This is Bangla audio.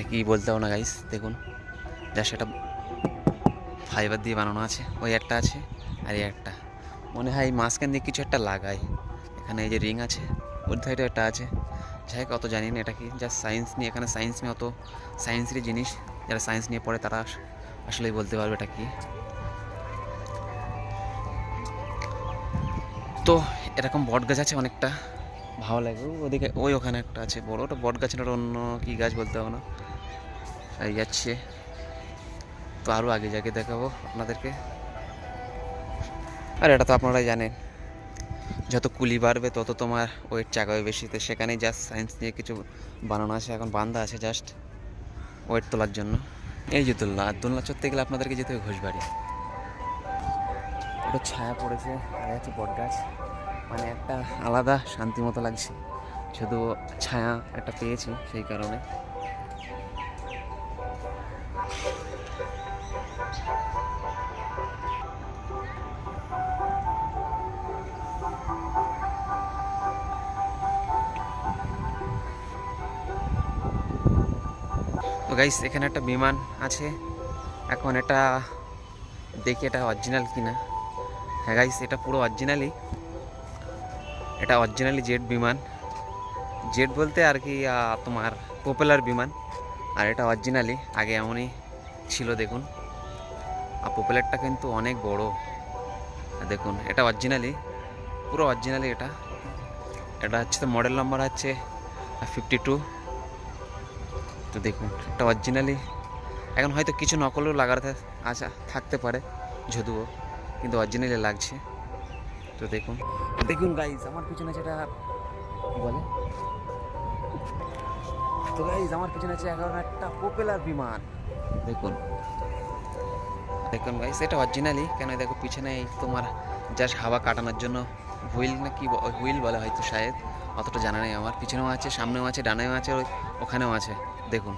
কি বলতে হবে না গাইস, দেখুন যা সেটা ফাইবার দিয়ে বানানো আছে, ওই একটা আছে আর এই একটা মনে হয় মাঝখান দিয়ে কিছু একটা লাগায়। এখানে এই যে রিং আছে, ওর সাইডে একটা আছে, যাই হোক অত জানি না এটা কি, জাস্ট সায়েন্স নিয়ে, এখানে সায়েন্স নিয়ে অত সায়েন্সেরই জিনিস, যারা সায়েন্স নিয়ে পড়ে তারা আসলেই বলতে পারবে এটা কি। তো এরকম বট গাছ আছে অনেকটা, ভালো লাগে। ওদিকে ওই ওখানে একটা আছে বড়, ওটা বট গাছ না, ওটা অন্য কী গাছ বলতে হবে না, এই যাচ্ছে। তো আরও আগে যাকে দেখাবো আপনাদেরকে। আর এটা তো আপনারাই জানেন, যত কুলি বাড়বে তত তোমার ওয়েট চাগাবে বেশি, তো সেখানেই জাস্ট সায়েন্স নিয়ে কিছু বানানো আছে, এখন বান্ধা আছে জাস্ট ওয়েট তোলার জন্য। এই যে দোলনা, আর দোলনা চড়তে গেলে আপনাদেরকে যেতে হবে ঘোষবাড়ি। ওটা ছায়া পড়েছে আর আছে বট গাছ, মানে একটা আলাদা শান্তি মতো লাগছে, শুধু ছায়া একটা পেয়েছি সেই কারণে। তো গাইস এখানে একটা বিমান আছে, এখন এটা দেখি এটা অরিজিনাল কিনা। হ্যাঁ গাইস এটা পুরো অরিজিনালি, এটা অরিজিনালি জেট বিমান, জেট বলতে আর কি তোমার পপুলার বিমান। আর এটা অরিজিনালি আগে এমনই ছিল দেখুন, আর পপুলারটা কিন্তু অনেক বড় দেখুন, এটা অরিজিনালি, পুরো অরিজিনালি। এটা এটা হচ্ছে তো মডেল নাম্বার হচ্ছে 52। তো দেখুন এটা অরিজিনালি, এখন হয়তো কিছু নকলও লাগাতে আচ্ছা থাকতে পারে যদিও, কিন্তু অরিজিনালি লাগছে। তো দেখুন দেখুন গাইজ আমার পিছনে যেটা বলে, তো গাইজ আমার পিছনে আছে এখন একটা পপুলার বিমান, দেখুন দেখুন গাইজ এটা অরিজিনালি। কেন দেখো পিছনে এই তোমার জাস্ট হাওয়া কাটানোর জন্য হুইল না কি হুইল বলা হয়তো শায়দ, অতটা জানা নেই আমার। পিছনেও আছে, সামনেও আছে, ডানেও আছে, ওখানেও আছে, দেখুন।